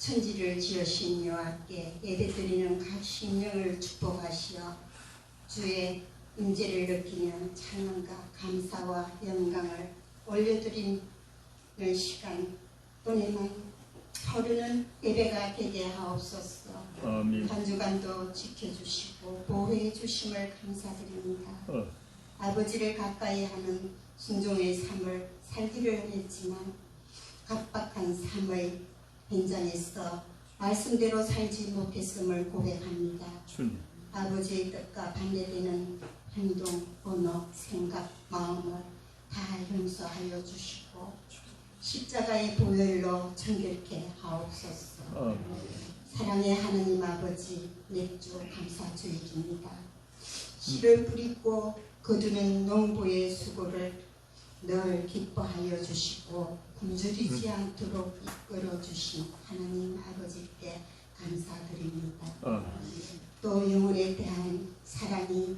천지를 지으신 여호와께 예배드리는 각 심령을 축복하시어 주의 임재를 느끼는 찬양과 감사와 영광을 올려드리는 시간 은혜만 흐르는 예배가 되게 하옵소서. 아멘. 한 주간도 지켜주시고 보호해 주심을 감사드립니다. 아버지를 가까이 하는 순종의 삶을 살기를 했지만 각박한 삶의 현장에서 말씀대로 살지 못했음을 고백합니다. 주님. 아버지의 뜻과 반대되는 행동, 언어, 생각, 마음을 다 용서하여 주시고 십자가의 보혈로 정결케 하옵소서. 사랑의 하나님 아버지, 맥주 감사주의입니다. 씨를 뿌리고 거두는 농부의 수고를 늘 기뻐하여 주시고 굶주리지 않도록 이끌어 주신 하나님 아버지께 감사드립니다. 또 영혼에 대한 사랑이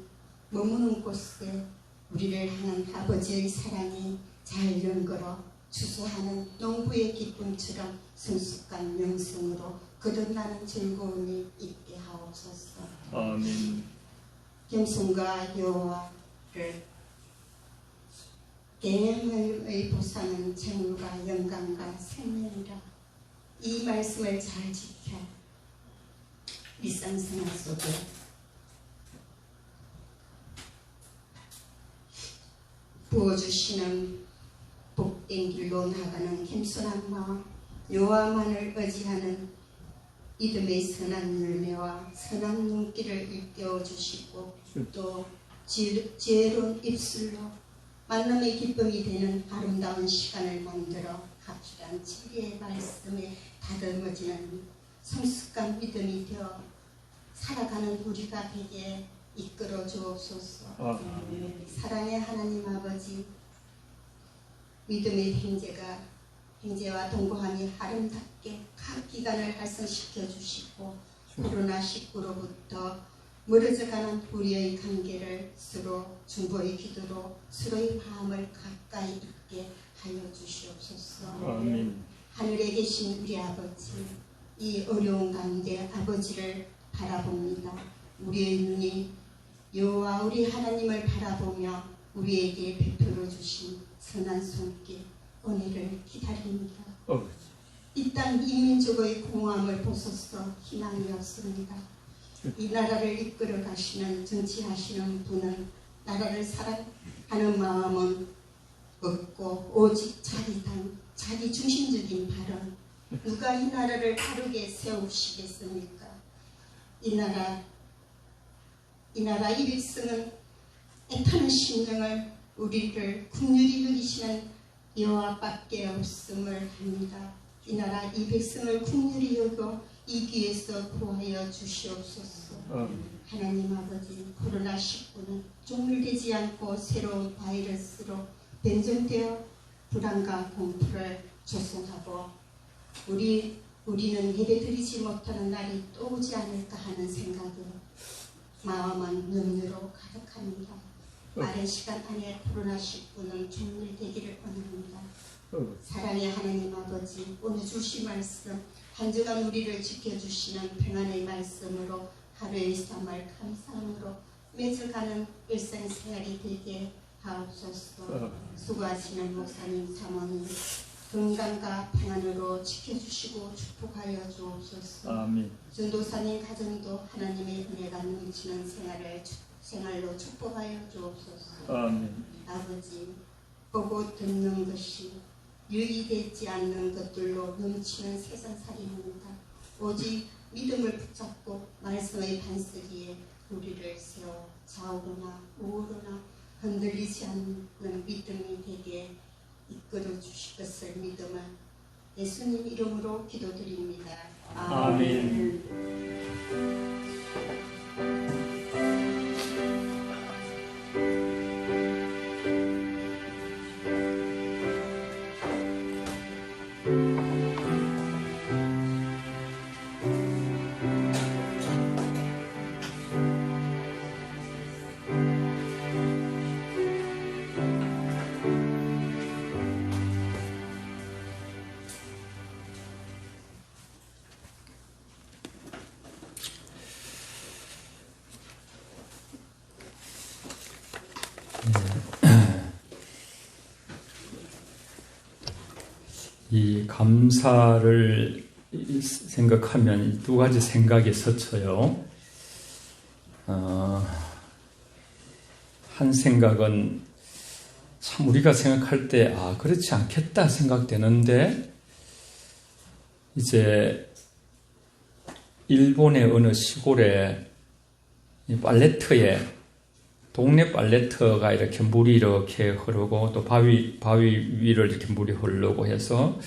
머무는 곳에 우리를 향한 아버지의 사랑이 잘 연걸어 주소하는 농부의 기쁨처럼 성숙한 명성으로 거듭나는 즐거움이 있게 하옵소서. 아멘. 겸손과 여호와를 계명의 보상은 정의와 영광과 생명이라. 이 말씀을 잘 지켜 일상생활 속에 부어주시는 복된 길로 나가는 겸손한 마음, 여호와만을 의지하는 믿음의 선한 열매와 선한 눈길을 일깨워 주시고 또 지혜로운 입술로 만남의 기쁨이 되는 아름다운 시간을 만들어 확실한 진리의 말씀에 다듬어지는 성숙한 믿음이 되어 살아가는 우리가 되게 이끌어 주옵소서. 사랑의 하나님 아버지, 믿음의 행제와 동거함이 아름답게 각 기관을 활성시켜 주시고 코로나19로부터 멀어져가는 우리의 관계를 서로 중보의 기도로 서로의 마음을 가까이 있게 하여 주시옵소서. 아멘. 하늘에 계신 우리 아버지, 이 어려운 가운데 아버지를 바라봅니다. 우리의 눈이 여호와 우리 하나님을 바라보며 우리에게 베풀어 주신 선한 손길, 은혜를 기다립니다. 이 땅 이민족의 공허함을 보소서. 희망이 없습니다. 이 나라를 이끌어 가시는 정치하시는 분은 나라를 사랑하는 마음은 없고 오직 자기 중심적인 발언. 누가 이 나라를 바르게 세우시겠습니까? 이 나라 이 백성은 애타는 심령을 우리를 긍휼히 여기시는 여호와밖에 없음을 합니다. 이 나라 이 백성을 긍휼히 여겨 이 귀에서 구하여 주시옵소서. 하나님 아버지, 코로나19는 종료되지 않고 새로운 바이러스로 변종되어 불안과 공포를 조성하고 우리는 예배드리지 못하는 날이 또 오지 않을까 하는 생각으로 마음은 염려로 가득합니다. 빠른 시간 안에 코로나19는 종료되기를 원합니다. 사랑의 하나님 아버지, 오늘 주신 말씀 한 주간 우리를 지켜주시는 평안의 말씀으로 하루의 삶을 감사함으로 맺어가는 일상생활이 되게 하옵소서. 수고하시는 목사님, 사모님 건강과 평안으로 지켜주시고 축복하여 주옵소서. 아멘. 전도사님 가정도 하나님의 은혜가 넘치는 생활로 축복하여 주옵소서. 아멘. 아버지, 보고 듣는 것이 유의되지 않는 것들로 넘치는 세상살이입니다. 오직 믿음을 붙잡고 말씀의 반석위에 우리를 세워 좌우로나 우우로나 흔들리지 않는 믿음이 되게 이끌어 주실 것을 믿음을 예수님 이름으로 기도드립니다. 아멘. 이 감사를 생각하면 두 가지 생각이 스쳐요. 한 생각은 참 우리가 생각할 때 그렇지 않겠다 생각되는데, 이제 일본의 어느 시골에 이 빨래터에, 동네 빨래터가 이렇게 물이 이렇게 흐르고 또 바위 위를 이렇게 물이 흐르고 해서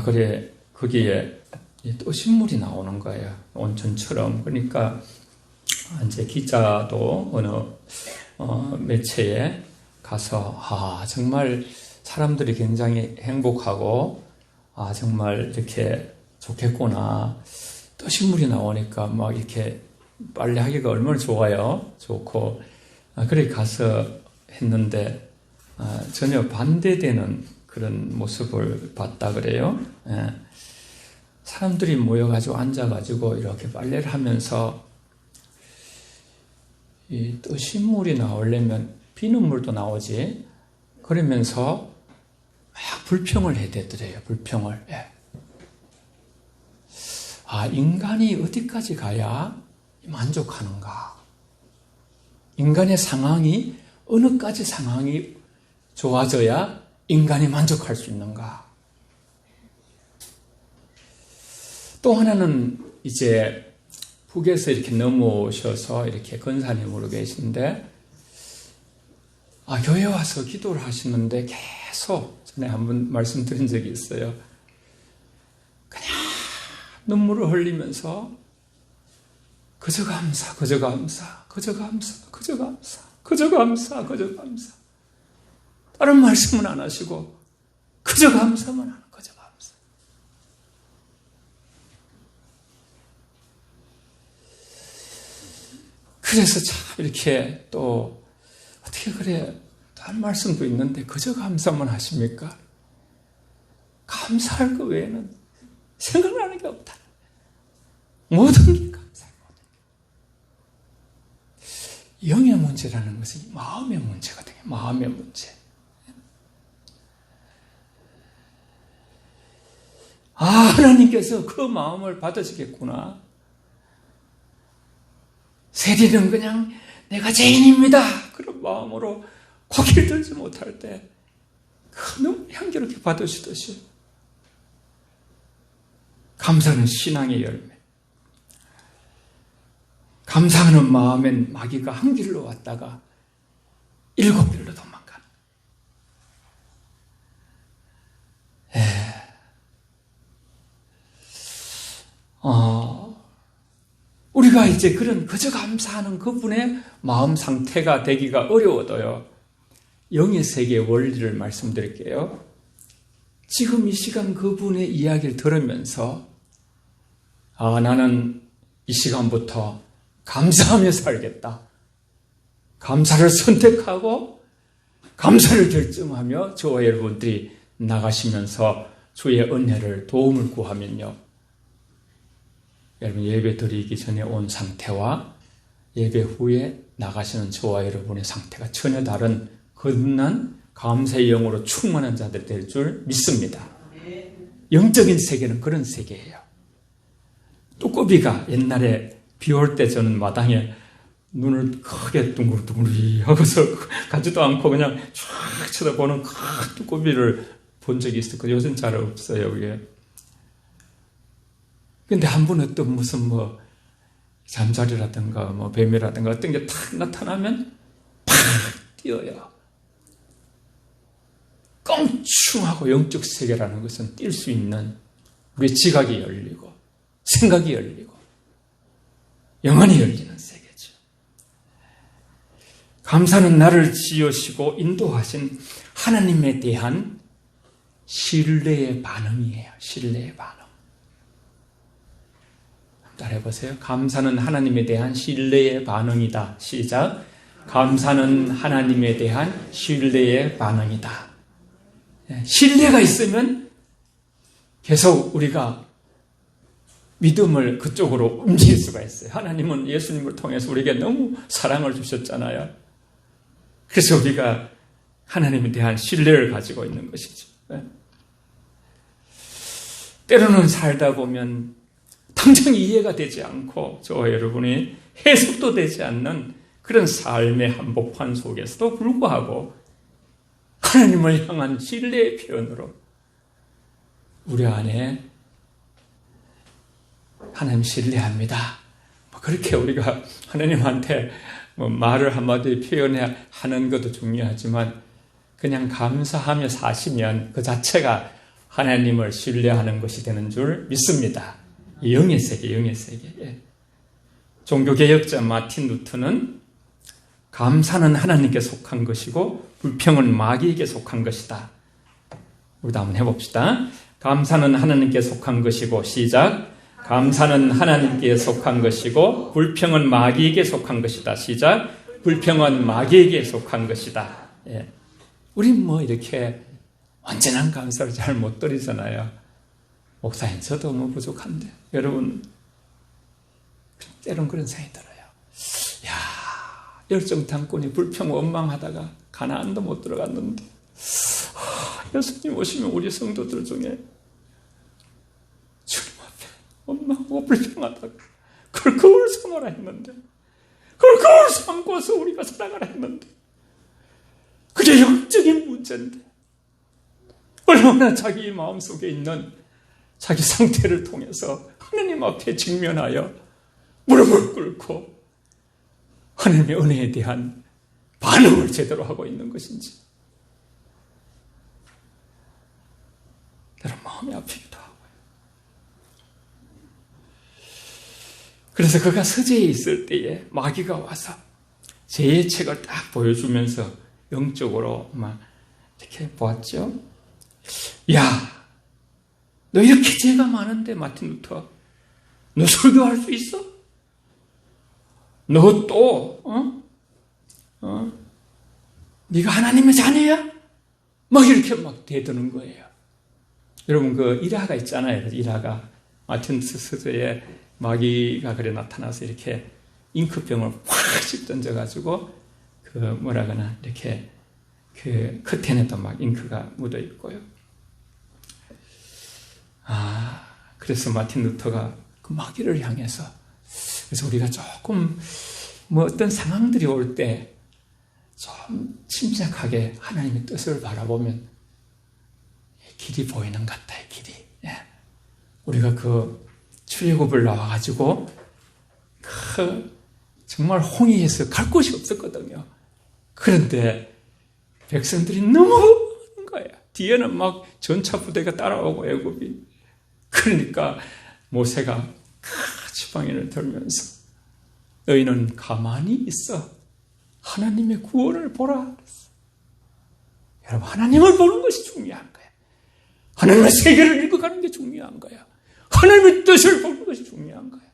그래 거기에 떠신물이 나오는 거예요. 온천처럼. 그러니까 이제 기자도 어느 매체에 가서 정말 사람들이 굉장히 행복하고 정말 이렇게 좋겠구나. 떠신물이 나오니까 막 이렇게 빨래하기가 얼마나 좋아요. 좋고. 그래 가서 했는데 전혀 반대되는 그런 모습을 봤다 그래요. 사람들이 모여가지고 앉아가지고 이렇게 빨래를 하면서 이 떠신물이 나오려면 비는 물도 나오지. 그러면서 막 불평을 해대더래요. 불평을. 인간이 어디까지 가야 만족하는가? 인간의 상황이 어느까지 상황이 좋아져야 인간이 만족할 수 있는가? 또 하나는 이제 북에서 이렇게 넘어오셔서 이렇게 권사님으로 계신데, 교회 와서 기도를 하시는데 계속 전에 한번 말씀드린 적이 있어요. 그냥 눈물을 흘리면서 그저 감사, 그저 감사, 그저 감사, 그저 감사, 그저 감사, 그저 감사. 다른 말씀은 안 하시고 그저 감사만 하는, 그저 감사. 그래서 참 이렇게 또 어떻게 그래, 다른 말씀도 있는데 그저 감사만 하십니까? 감사할 것 외에는 생각나는 게 없다. 모든 게 감사. 영의 문제라는 것은 마음의 문제거든요. 마음의 문제. 하나님께서 그 마음을 받으시겠구나. 세리는 그냥 내가 죄인입니다. 그런 마음으로 고개를 들지 못할 때 너무 향기롭게 받으시듯이, 감사는 신앙의 열매. 감사하는 마음엔 마귀가 한 길로 왔다가 7길로 도망가는. 우리가 이제 그런 그저 감사하는 그분의 마음 상태가 되기가 어려워도요, 영의 세계의 원리를 말씀드릴게요. 지금 이 시간 그분의 이야기를 들으면서 나는 이 시간부터 감사하며 살겠다. 감사를 선택하고 감사를 결정하며 저와 여러분들이 나가시면서 주의 은혜를, 도움을 구하면요, 여러분 예배 드리기 전에 온 상태와 예배 후에 나가시는 저와 여러분의 상태가 전혀 다른 거듭난 감사의 영으로 충만한 자들 될 줄 믿습니다. 영적인 세계는 그런 세계예요. 뚜꺼비가 옛날에 비 올 때 저는 마당에 눈을 크게 둥글둥글 하고서 가지도 않고 그냥 쫙 쳐다보는 큰 뚜꺼비를 본 적이 있었거든요. 요즘 잘 없어요, 그게. 근데 한 번 어떤 무슨 잠자리라든가 뱀이라든가 어떤 게 탁 나타나면 팍 뛰어요. 껑충하고 영적 세계라는 것은 뛸 수 있는 우리의 지각이 열리고 생각이 열리고 영안이 열리는 세계죠. 감사는 나를 지으시고 인도하신 하나님에 대한 신뢰의 반응이에요. 신뢰의 반응. 따라해보세요. 감사는 하나님에 대한 신뢰의 반응이다. 시작. 감사는 하나님에 대한 신뢰의 반응이다. 신뢰가 있으면 계속 우리가 믿음을 그쪽으로 움직일 수가 있어요. 하나님은 예수님을 통해서 우리에게 너무 사랑을 주셨잖아요. 그래서 우리가 하나님에 대한 신뢰를 가지고 있는 것이죠. 때로는 살다 보면 당장 이해가 되지 않고 저와 여러분이 해석도 되지 않는 그런 삶의 한복판 속에서도 불구하고 하나님을 향한 신뢰의 표현으로 우리 안에 하나님 신뢰합니다. 그렇게 우리가 하나님한테 말을 한마디 표현해야 하는 것도 중요하지만 그냥 감사하며 사시면 그 자체가 하나님을 신뢰하는 것이 되는 줄 믿습니다. 영의 세계, 영의 세계. 예. 종교개혁자 마틴 루터는 감사는 하나님께 속한 것이고 불평은 마귀에게 속한 것이다. 우리도 한번 해봅시다. 감사는 하나님께 속한 것이고 시작. 감사는 하나님께 속한 것이고 불평은 마귀에게 속한 것이다. 시작. 불평은 마귀에게 속한 것이다. 예. 우린 이렇게 완전한 감사를 잘 못 드리잖아요. 목사님, 저도 부족한데. 여러분, 때론 그런 생각이 들어요. 열정탐꾼이 불평 원망하다가 가나안도 못 들어갔는데, 예수님 오시면 우리 성도들 중에 주님 앞에 원망하고 불평하다가 그걸 거울 삼아라 했는데, 그걸 거울 삼고서 우리가 살아가라 했는데, 그게 영적인 문제인데, 얼마나 자기 마음속에 있는 자기 상태를 통해서 하나님 앞에 직면하여 무릎을 꿇고 하나님의 은혜에 대한 반응을 제대로 하고 있는 것인지 여러분 마음이 아프기도 하고요. 그래서 그가 서재에 있을 때에 마귀가 와서 죄의 책을 딱 보여주면서 영적으로 막 이렇게 보았죠. 야, 너 이렇게 죄가 많은데 마틴 루터, 너 설교할 수 있어? 너 또 네가 하나님의 자녀야? 막 이렇게 막 대드는 거예요. 여러분 그 일화가 있잖아요. 일화가 마틴 스스로의 마귀가 그래 나타나서 이렇게 잉크병을 확 던져가지고 그 뭐라거나 이렇게 그 커튼에도 막 잉크가 묻어 있고요. 그래서 마틴 루터가 그 마귀를 향해서, 그래서 우리가 조금 어떤 상황들이 올 때 좀 침착하게 하나님의 뜻을 바라보면 길이 보이는 것 같아요. 길이. 예. 우리가 그 출애굽을 나와가지고 정말 홍해에서 갈 곳이 없었거든요. 그런데 백성들이 너무 많은 거예요. 뒤에는 막 전차 부대가 따라오고 애굽이. 그러니까 모세가 지팡이를 들면서 너희는 가만히 있어. 하나님의 구원을 보라. 여러분, 하나님을 보는 것이 중요한 거예요. 하나님의 세계를 읽어가는 게 중요한 거예요. 하나님의 뜻을 보는 것이 중요한 거예요.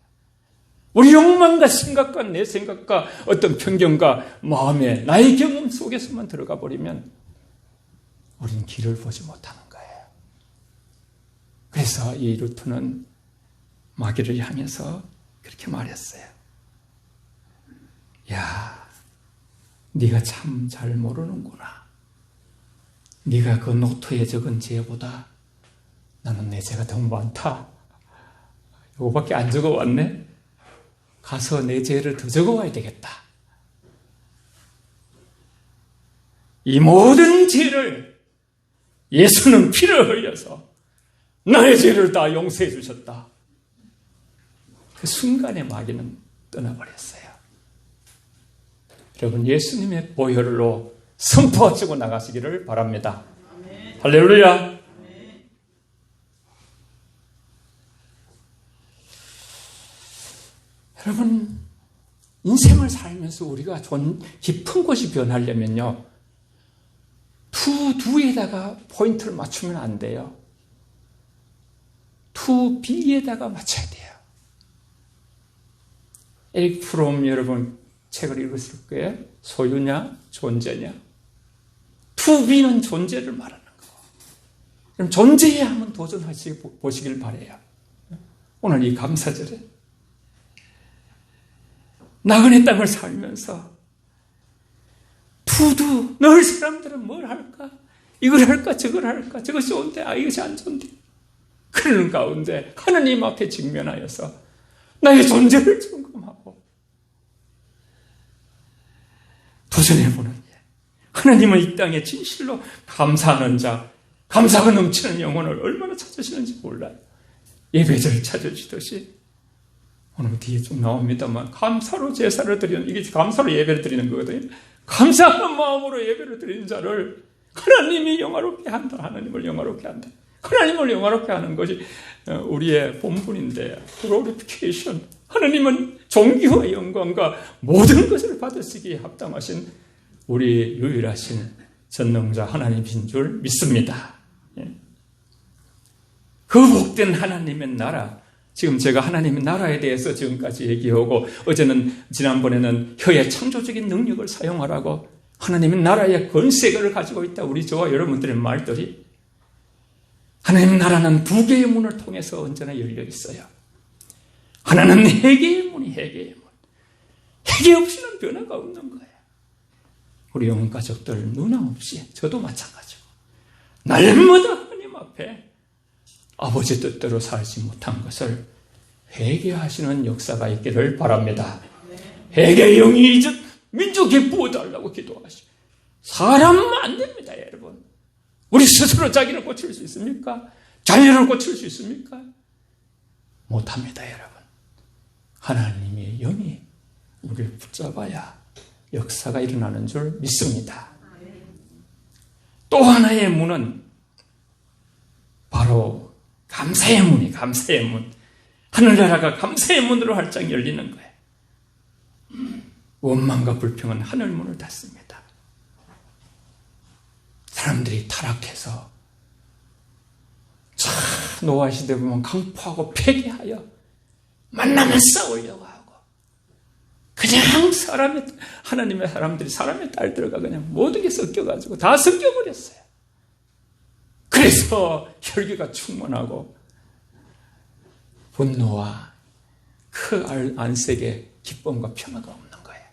우리 욕망과 생각과 내 생각과 어떤 편견과 마음에 나의 경험 속에서만 들어가 버리면 우리는 길을 보지 못하는 거예요. 그래서 이 루터는 마귀를 향해서 그렇게 말했어요. 야, 네가 참 잘 모르는구나. 네가 그 노트에 적은 죄보다 나는 내 죄가 더 많다. 이거밖에 안 적어왔네. 가서 내 죄를 더 적어와야 되겠다. 이 모든 죄를 예수는 피를 흘려서 나의 죄를 다 용서해 주셨다. 그 순간에 마귀는 떠나버렸어요. 여러분, 예수님의 보혈로 선포하시고 나가시기를 바랍니다. 아멘. 할렐루야. 아멘. 여러분, 인생을 살면서 우리가 깊은 곳이 변하려면요, 투에다가 포인트를 맞추면 안 돼요. B에다가 맞춰야 돼요. 에릭 프롬 여러분 책을 읽었을 거예요. 소유냐, 존재냐. B는 존재를 말하는 거고. 그럼 존재에 한번 보시길 바라요. 오늘 이 감사절에 나그네 땅을 살면서 늘 사람들은 뭘 할까? 이걸 할까? 저걸 할까? 저것이 좋은데, 이것이 안 좋은데. 그러는 가운데 하나님 앞에 직면하여서 나의 존재를 점검하고 도전해보는 하나님은 이 땅에 진실로 감사하는 자, 감사가 넘치는 영혼을 얼마나 찾으시는지 몰라요. 예배자를 찾으시듯이 오늘 뒤에 좀 나옵니다만 감사로 제사를 드리는, 이게 감사로 예배를 드리는 거거든요. 감사하는 마음으로 예배를 드리는 자를 하나님이 영화롭게 한다. 하나님을 영화롭게 한다. 하나님을 영화롭게 하는 것이 우리의 본분인데, glorification. 하나님은 존귀와 영광과 모든 것을 받으시기에 합당하신 우리 유일하신 전능자 하나님이신 줄 믿습니다. 그 복된 하나님의 나라, 지금 제가 하나님의 나라에 대해서 지금까지 얘기하고, 어제는 지난번에는 혀의 창조적인 능력을 사용하라고 하나님의 나라의 권세를 가지고 있다, 우리 저와 여러분들의 말들이, 하나님의 나라는 두 개의 문을 통해서 언제나 열려 있어요. 하나는 회개의 문이 회개의 문. 회개 없이는 변화가 없는 거예요. 우리 영혼 가족들 누나 없이, 저도 마찬가지고 날마다 하나님 앞에 아버지 뜻대로 살지 못한 것을 회개하시는 역사가 있기를 바랍니다. 회개의 영이 이제 민족에 부어달라고 기도하시고. 사람은 안 됩니다, 여러분. 우리 스스로 자기를 고칠 수 있습니까? 자녀를 고칠 수 있습니까? 못합니다, 여러분. 하나님의 영이 우리를 붙잡아야 역사가 일어나는 줄 믿습니다. 또 하나의 문은 바로 감사의 문이, 감사의 문. 하늘나라가 감사의 문으로 활짝 열리는 거예요. 원망과 불평은 하늘문을 닫습니다. 사람들이 타락해서 노아 시대 보면 강포하고 폐기하여 만나면 싸우려고 하고, 그냥 하나님의 사람들이 사람의 딸들과 그냥 모든 게 섞여가지고 다 섞여버렸어요. 그래서 혈기가 충만하고 분노와 그 안색에 기쁨과 평화가 없는 거예요.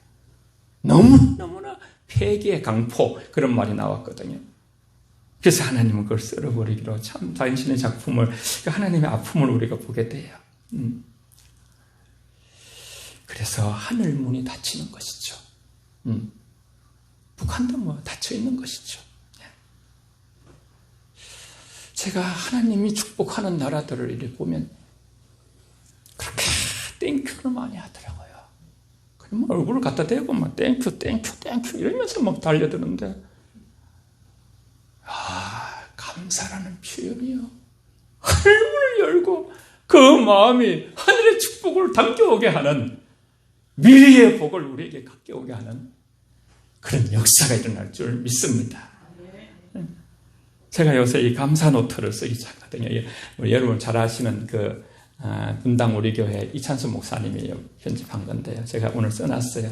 너무나 폐기의 강포, 그런 말이 나왔거든요. 그래서 하나님은 그걸 썰어버리기로, 참 당신의 작품을, 하나님의 아픔을 우리가 보게 돼요. 그래서 하늘 문이 닫히는 것이죠. 북한도 뭐 닫혀 있는 것이죠. 제가 하나님이 축복하는 나라들을 이렇게 보면 그렇게 땡큐를 많이 하더라고요. 그럼 얼굴을 갖다 대고 막 땡큐 이러면서 막 달려드는데, 감사라는 표현이요. 하늘문을 열고 그 마음이 하늘의 축복을 담겨오게 하는, 미래의 복을 우리에게 갖게 하는 그런 역사가 일어날 줄 믿습니다. 제가 요새 이 감사 노트를 쓰기 시작하거든요. 여러분 잘 아시는 그 분당 우리 교회 이찬수 목사님이 편집한 건데요. 제가 오늘 써놨어요.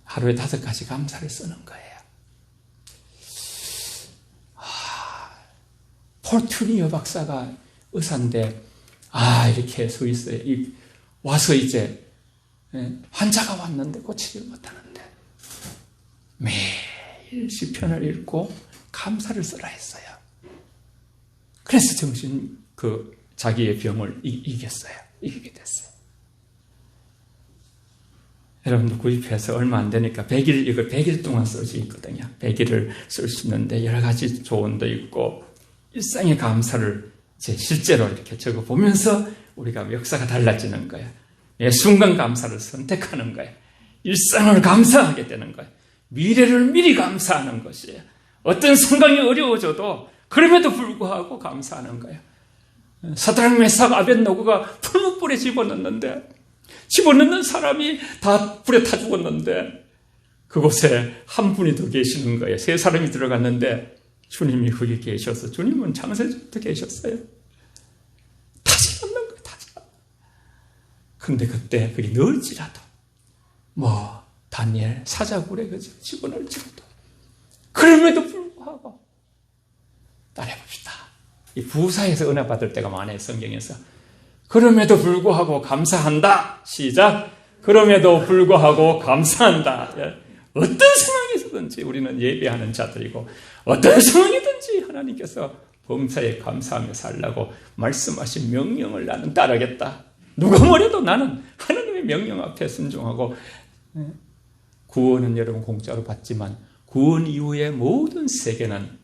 하루에 5가지 감사를 쓰는 거예요. 폴 트리어 박사가 의사인데, 이렇게 서 있어요. 와서 이제 환자가 왔는데 고치지 못하는데 매일 시편을 읽고 감사를 쓰라 했어요. 그래서 자기의 병을 이기게 됐어요. 여러분도 구입해서 얼마 안 되니까 100일 동안 쓸 수 있거든요. 100일을 쓸 수 있는데 여러 가지 조언도 있고, 일상의 감사를 실제로 이렇게 적어보면서 우리가 역사가 달라지는 거예요. 순간 감사를 선택하는 거예요. 일상을 감사하게 되는 거예요. 미래를 미리 감사하는 것이에요. 어떤 상황이 어려워져도 그럼에도 불구하고 감사하는 거예요. 사드락 메삭 아벳노고가 풀무불에 집어넣는 사람이 다 불에 타 죽었는데, 그곳에 한 분이 더 계시는 거예요. 3사람이 들어갔는데 주님이 거기 계셔서, 주님은 창세전부터 계셨어요. 타지 않는 거예요, 타지 않는. 근데 그때 그게 넣을지라도, 다니엘 사자굴에 집어넣을지라도, 그럼에도 불구하고, 따라해봅시다. 이 부사에서 은혜 받을 때가 많아요, 성경에서. 그럼에도 불구하고 감사한다. 시작. 그럼에도 불구하고 감사한다. 어떤 상황에서든지 우리는 예배하는 자들이고, 어떤 상황이든지 하나님께서 범사에 감사하며 살라고 말씀하신 명령을 나는 따르겠다. 누가 뭐래도 나는 하나님의 명령 앞에 순종하고, 구원은 여러분 공짜로 받지만 구원 이후의 모든 세계는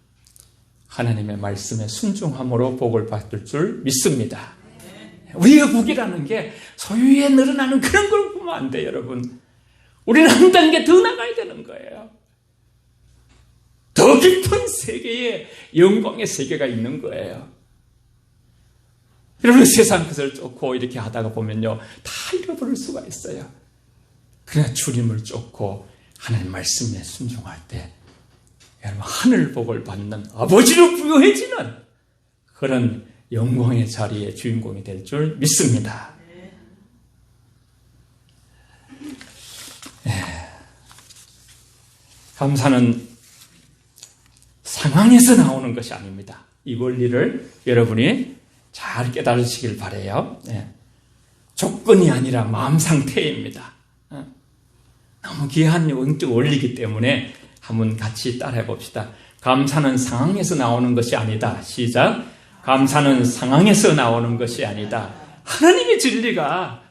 하나님의 말씀에 순종함으로 복을 받을 줄 믿습니다. 우리가 복이라는 게 소유에 늘어나는 그런 걸 보면 안 돼요, 여러분. 우리는 한 단계 더 나가야 되는 거예요. 더 깊은 세계에 영광의 세계가 있는 거예요. 여러분, 세상 것을 쫓고 이렇게 하다가 보면요, 다 잃어버릴 수가 있어요. 그러나 주님을 쫓고 하나님 말씀에 순종할 때 여러분, 하늘 복을 받는 아버지로 부여해지는 그런 영광의 자리의 주인공이 될 줄 믿습니다. 감사는 상황에서 나오는 것이 아닙니다. 이 원리를 여러분이 잘 깨달으시길 바라요. 조건이 아니라 마음 상태입니다. 너무 귀한 영적 원리이기 때문에 한번 같이 따라해 봅시다. 감사는 상황에서 나오는 것이 아니다. 시작. 감사는 상황에서 나오는 것이 아니다. 하나님의 진리가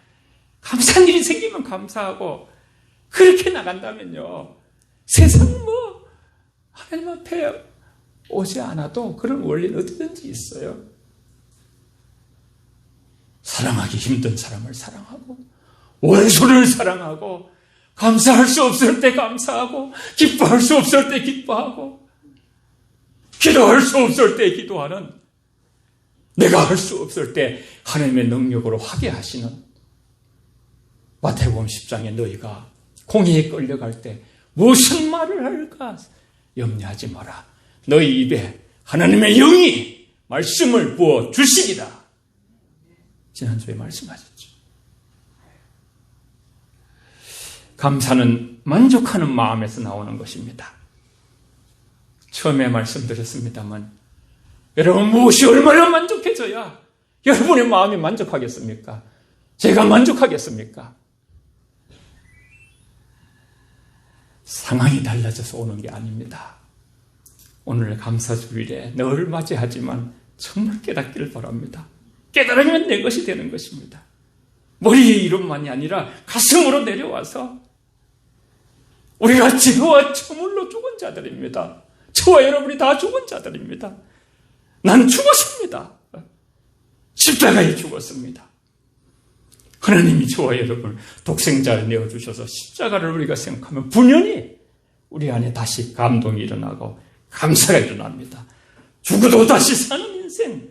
감사한 일이 생기면 감사하고 그렇게 나간다면요, 세상 뭐 하나님 앞에 오지 않아도 그런 원리는 어디든지 있어요. 사랑하기 힘든 사람을 사랑하고, 원수를 사랑하고, 감사할 수 없을 때 감사하고, 기뻐할 수 없을 때 기뻐하고, 기도할 수 없을 때 기도하는, 내가 할 수 없을 때 하나님의 능력으로 하게 하시는, 마태복음 10장에 너희가 공회에 끌려갈 때 무슨 말을 할까 염려하지 마라. 너희 입에 하나님의 영이 말씀을 부어 주시리라. 지난주에 말씀하셨죠. 감사는 만족하는 마음에서 나오는 것입니다. 처음에 말씀드렸습니다만, 여러분, 무엇이 얼마나 만족해져야 여러분의 마음이 만족하겠습니까? 제가 만족하겠습니까? 상황이 달라져서 오는 게 아닙니다. 오늘 감사주일에 늘 맞이하지만 정말 깨닫기를 바랍니다. 깨달으면 내 것이 되는 것입니다. 머리의 이론만이 아니라 가슴으로 내려와서, 우리가 죄와 처물로 죽은 자들입니다. 저와 여러분이 다 죽은 자들입니다. 난 죽었습니다. 십자가에 죽었습니다. 하나님이 저와 여러분을 독생자를 내어주셔서 십자가를 우리가 생각하면 분연히 우리 안에 다시 감동이 일어나고 감사가 일어납니다. 죽어도 다시 사는 인생,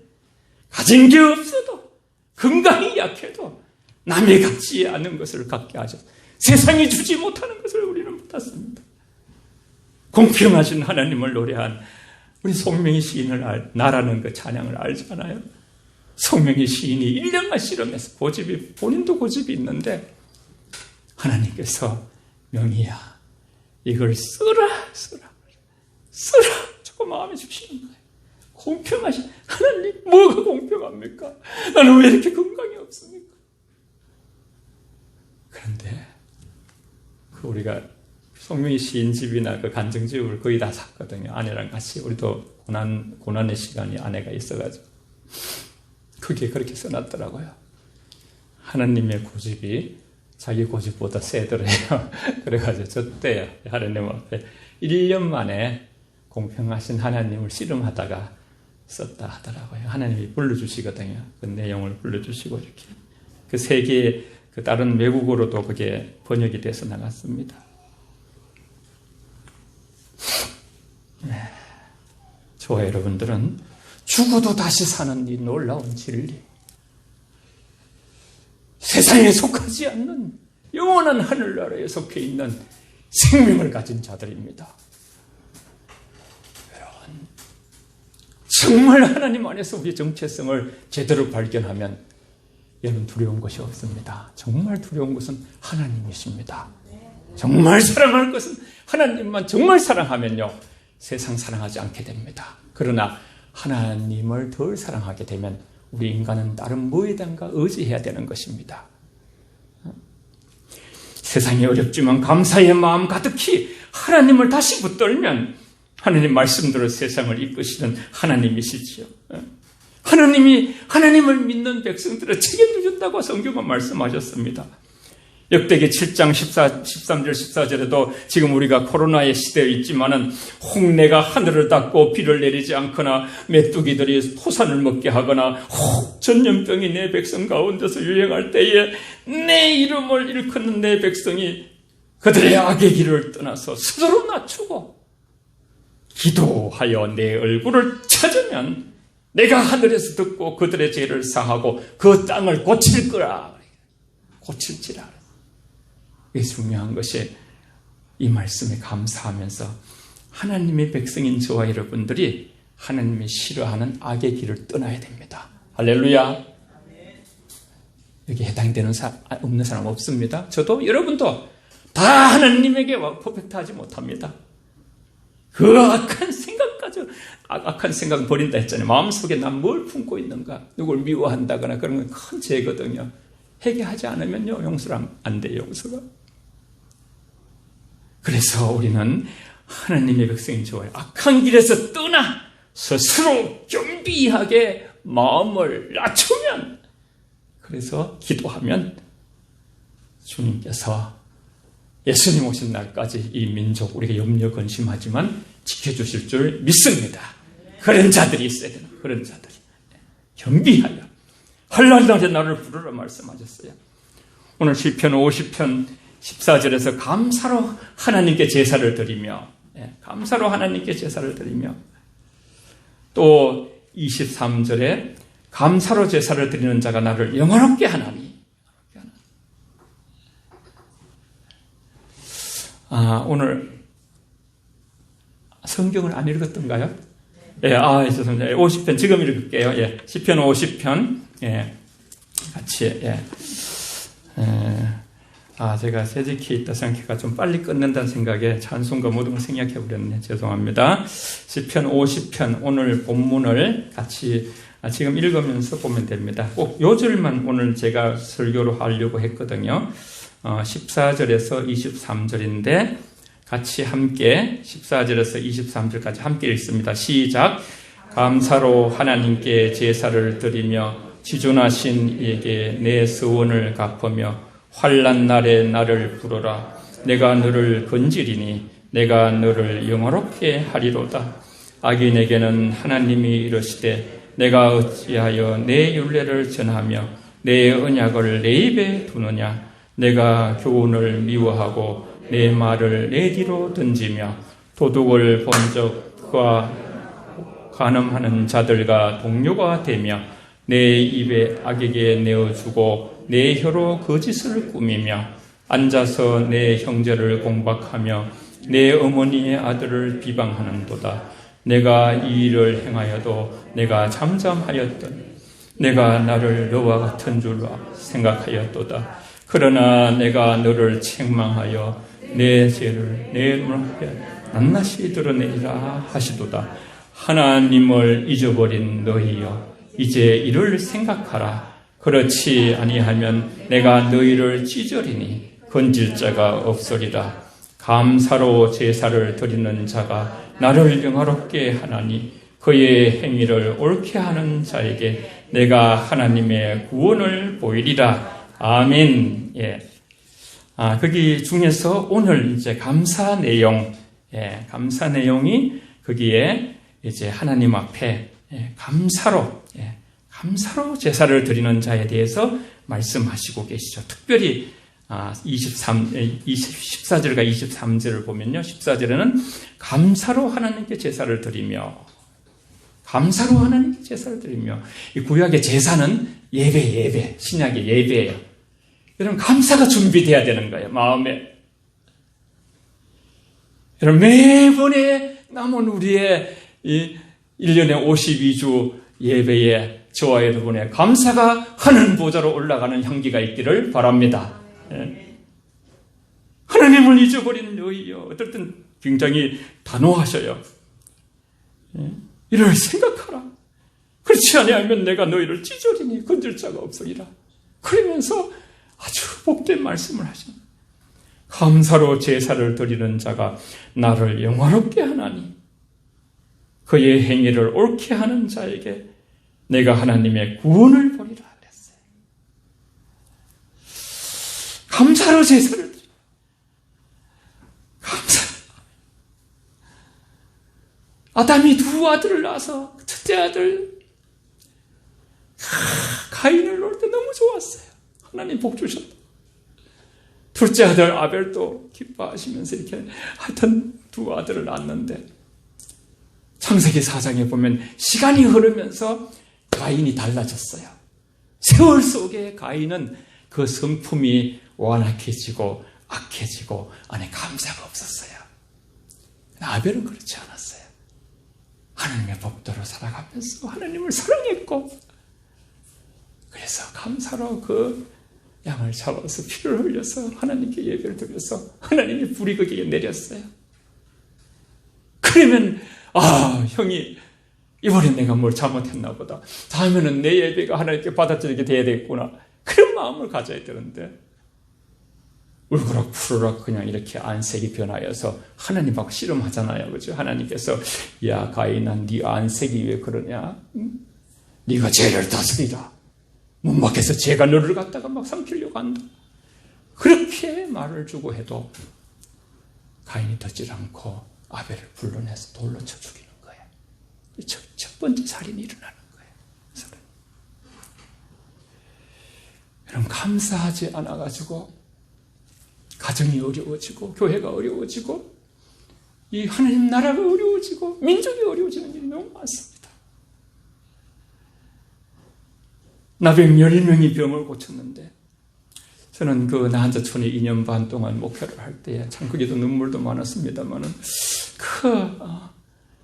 가진 게 없어도, 건강이 약해도 남이 갖지 않은 것을 갖게 하셔서 세상이 주지 못하는 것을 우리는 받았습니다. 공평하신 하나님을 노래한 우리 송명희 시인을 나라는 그 찬양을 알잖아요. 송명희 시인이 1년간 실험해서 본인도 고집이 있는데 하나님께서 명희야, 이걸 쓰라 자꾸 마음에 주시는 거예요. 공평하신 하나님, 뭐가 공평합니까? 나는 왜 이렇게 건강이 없습니까? 그런데 우리가 송명희 시인 집이나 그 간증집을 거의 다 샀거든요. 아내랑 같이. 우리도 고난의 시간이 아내가 있어가지고 그게 그렇게 써놨더라고요. 하나님의 고집이 자기 고집보다 세더래요. 그래가지고 저때요, 하나님 앞에 1년 만에 공평하신 하나님을 씨름하다가 썼다 하더라고요. 하나님이 불러주시거든요. 그 내용을 불러주시고 이렇게. 그 세계의 그 다른 외국어로도 그게 번역이 돼서 나갔습니다. 저와 여러분들은 죽어도 다시 사는 이 놀라운 진리, 세상에 속하지 않는 영원한 하늘나라에 속해 있는 생명을 가진 자들입니다. 여러분, 정말 하나님 안에서 우리의 정체성을 제대로 발견하면 여러분 두려운 것이 없습니다. 정말 두려운 것은 하나님이십니다. 정말 사랑할 것은 하나님만 정말 사랑하면요, 세상 사랑하지 않게 됩니다. 그러나 하나님을 덜 사랑하게 되면 우리 인간은 다른 무엇에든가 의지해야 되는 것입니다. 세상이 어렵지만 감사의 마음 가득히 하나님을 다시 붙들면 하나님 말씀대로 세상을 이끄시는 하나님이시지요. 하나님이 하나님을 믿는 백성들을 책임져 준다고 성경은 말씀하셨습니다. 역대기 7장 13절 14절에도 지금 우리가 코로나의 시대에 있지만은 홍내가 하늘을 닫고 비를 내리지 않거나 메뚜기들이 토산을 먹게 하거나 혹 전염병이 내 백성 가운데서 유행할 때에 내 이름을 일컫는 내 백성이 그들의 악의 길을 떠나서 스스로 낮추고 기도하여 내 얼굴을 찾으면 내가 하늘에서 듣고 그들의 죄를 사하고 그 땅을 고칠 거라. 고칠지라. 이게 중요한 것이 이 말씀에 감사하면서 하나님의 백성인 저와 여러분들이 하나님이 싫어하는 악의 길을 떠나야 됩니다. 할렐루야. 여기 해당되는 없는 사람 없습니다. 저도 여러분도 다 하나님에게 퍼펙트하지 못합니다. 그 악한 생각까지 악한 생각 버린다 했잖아요. 마음속에 난 뭘 품고 있는가, 누굴 미워한다거나 그런 건 큰 죄거든요. 회개하지 않으면요 용서가 안 돼요. 용서가. 그래서 우리는 하나님의 백성인 저와 악한 길에서 떠나 스스로 겸비하게 마음을 낮추면, 그래서 기도하면 주님께서 예수님 오신 날까지 이 민족 우리가 염려 근심하지만 지켜주실 줄 믿습니다. 그런 자들이 있어야 되는, 그런 자들이 겸비하여 헐날날에 나를 부르라 말씀하셨어요. 오늘 시편 50편 14절에서 감사로 하나님께 제사를 드리며, 감사로 하나님께 제사를 드리며, 또 23절에 감사로 제사를 드리는 자가 나를 영화롭게 하나니. 오늘 성경을 안 읽었던가요? 죄송합니다. 50편 지금 읽을게요. 시편 50편 같이. 제가 새지키에 있다 생각해가 좀 빨리 끝낸다는 생각에 찬송가 모든 걸 생략해버렸네. 죄송합니다. 시편 50편 오늘 본문을 같이 지금 읽으면서 보면 됩니다. 꼭 요 절만 오늘 제가 설교로 하려고 했거든요. 14절에서 23절인데 같이 함께 14절에서 23절까지 함께 읽습니다. 시작. 감사로 하나님께 제사를 드리며 지존하신 이에게 내 서원을 갚으며 환난 날에 나를 부르라. 내가 너를 건지리니 내가 너를 영화롭게 하리로다. 악인에게는 하나님이 이르시되 내가 어찌하여 내 율례를 전하며 내 언약을 내 입에 두느냐. 내가 교훈을 미워하고 내 말을 내 뒤로 던지며 도둑을 본 적과 간음하는 자들과 동료가 되며 내 입에 악에게 내어주고 내 혀로 거짓을 꾸미며 앉아서 내 형제를 공박하며 내 어머니의 아들을 비방하는도다. 내가 이 일을 행하여도 내가 잠잠하였더니 내가 나를 너와 같은 줄 생각하였도다. 그러나 내가 너를 책망하여 내 죄를 내 눈앞에 낱낱이 드러내리라 하시도다. 하나님을 잊어버린 너희여, 이제 이를 생각하라. 그렇지 아니하면 내가 너희를 찢으리니 건질 자가 없으리라. 감사로 제사를 드리는 자가 나를 영화롭게 하나니 그의 행위를 옳게 하는 자에게 내가 하나님의 구원을 보이리라. 아멘. 거기 중에서 오늘 이제 감사 내용, 감사 내용이 거기에 이제 하나님 앞에 감사로 제사를 드리는 자에 대해서 말씀하시고 계시죠. 특별히 14절과 23절을 보면요. 14절에는 감사로 하나님께 제사를 드리며, 감사로 하나님께 제사를 드리며, 이 구약의 제사는 예배, 신약의 예배예요. 여러분, 감사가 준비돼야 되는 거예요, 마음에. 여러분, 매번에 남은 우리의 이 1년에 52주 예배에 저와 여러분의 감사가 하늘 보좌로 올라가는 향기가 있기를 바랍니다. 하나님을 잊어버린 너희여. 어떨 땐 굉장히 단호하셔요. 이를 생각하라. 그렇지 아니하면 내가 너희를 찢으리니 건질 자가 없으리라. 그러면서 아주 복된 말씀을 하십니다. 감사로 제사를 드리는 자가 나를 영화롭게 하나니. 그의 행위를 옳게 하는 자에게 내가 하나님의 구원을 보리라 그랬어요. 감사로 제사를 드려. 감사. 아담이 두 아들을 낳아서 첫째 아들 가인을 놓을 때 너무 좋았어요. 하나님 복 주셨다. 둘째 아들 아벨도 기뻐하시면서 이렇게 하여튼 두 아들을 낳았는데 창세기 4장에 보면 시간이 흐르면서 가인이 달라졌어요. 세월 속에 가인은 그 성품이 완악해지고 악해지고 안에 감사가 없었어요. 아벨은 그렇지 않았어요. 하나님의 법대로 살아가면서 하나님을 사랑했고 그래서 감사로 그 양을 잡아서 피를 흘려서 하나님께 예배를 드려서 하나님의 불이 거기에 내렸어요. 그러면 형이 이번에 내가 뭘 잘못했나 보다. 다음에는 내 예배가 하나님께 받아들이게 돼야 되겠구나. 그런 마음을 가져야 되는데 울그락 푸르락 그냥 이렇게 안색이 변하여서 하나님하고 씨름하잖아요. 그죠? 하나님께서 야 가인아 네 안색이 왜 그러냐? 응? 네가 죄를 다스리라. 문 밖에서 죄가 너를 갖다가 막 삼키려고 한다. 그렇게 말을 주고 해도 가인이 듣질 않고 아벨을 불러내서 돌로 쳐 죽이는 거예요. 첫 번째 살인이 일어나는 거예요. 여러분 감사하지 않아가지고 가정이 어려워지고 교회가 어려워지고 이 하나님 나라가 어려워지고 민족이 어려워지는 일이 너무 많습니다. 나병 10명이 병을 고쳤는데 저는 그 나한자촌에 2년 반 동안 목회를 할 때에 참 그게도 눈물도 많았습니다만은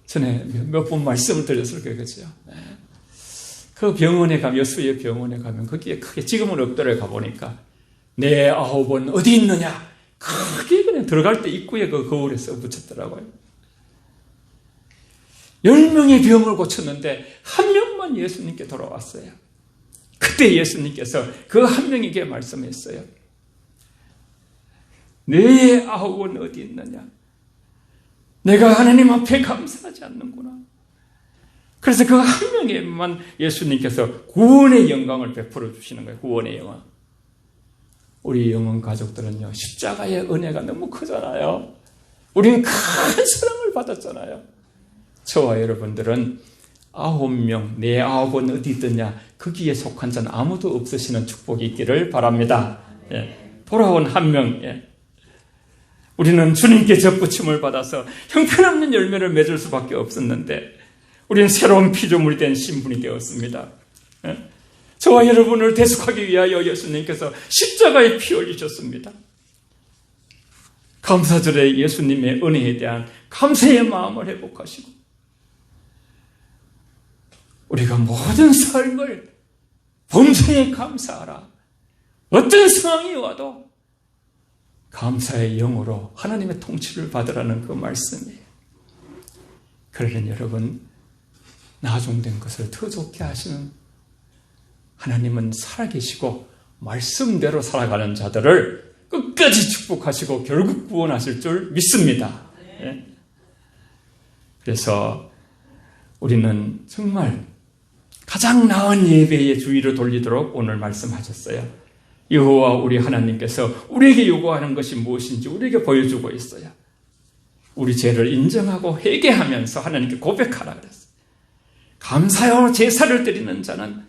전에 몇 번 말씀을 드렸을 거예요. 그죠? 그 병원에 가면 여수의 병원에 가면 거기에 크게 지금은 없더래 가보니까 내 아홉은 어디 있느냐? 크게 그냥 들어갈 때 입구에 그 거울에 써 붙였더라고요. 10명의 병을 고쳤는데 한 명만 예수님께 돌아왔어요. 그때 예수님께서 그 한 명에게 말씀했어요. 내 아홉은 어디 있느냐? 내가 하나님 앞에 감사하지 않는구나. 그래서 그 한 명에만 예수님께서 구원의 영광을 베풀어 주시는 거예요. 구원의 영광. 우리 영혼 가족들은요, 십자가의 은혜가 너무 크잖아요. 우리는 큰 사랑을 받았잖아요. 저와 여러분들은 9명, 내 아홉은 어디 있느냐, 거기에 속한 자는 아무도 없으시는 축복이 있기를 바랍니다. 예. 돌아온 한 명, 예. 우리는 주님께 접붙임을 받아서 형편없는 열매를 맺을 수밖에 없었는데 우리는 새로운 피조물이 된 신분이 되었습니다. 예. 저와 여러분을 대속하기 위하여 예수님께서 십자가에 피 흘리셨습니다. 감사절에 예수님의 은혜에 대한 감사의 마음을 회복하시고 우리가 모든 삶을 범사에 감사하라. 어떤 상황이 와도 감사의 영으로 하나님의 통치를 받으라는 그 말씀이에요. 그러는 여러분, 나중된 것을 더 좋게 하시는 하나님은 살아계시고 말씀대로 살아가는 자들을 끝까지 축복하시고 결국 구원하실 줄 믿습니다. 예? 그래서 우리는 정말 가장 나은 예배의 주의를 돌리도록 오늘 말씀하셨어요. 여호와 우리 하나님께서 우리에게 요구하는 것이 무엇인지 우리에게 보여주고 있어요. 우리 죄를 인정하고 회개하면서 하나님께 고백하라 그랬어요. 감사와 제사를 드리는 자는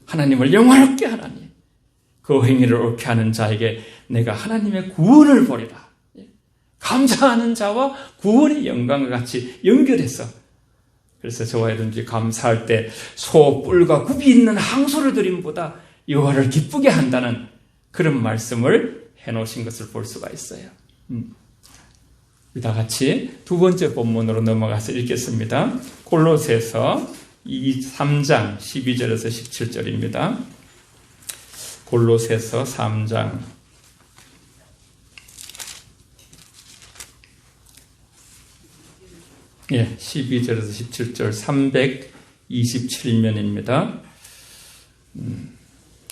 하나님을 영화롭게 하나니 그 행위를 옳게 하는 자에게 내가 하나님의 구원을 보리라. 감사하는 자와 구원의 영광과 같이 연결해서 그래서 저와 여러분들이 감사할 때 소, 뿔과 굽이 있는 항소를 드림보다 여호와를 기쁘게 한다는 그런 말씀을 해놓으신 것을 볼 수가 있어요. 다 같이 두 번째 본문으로 넘어가서 읽겠습니다. 골로새서 3장 12절에서 17절입니다. 골로새서 3장 12절에서 17절 327면입니다.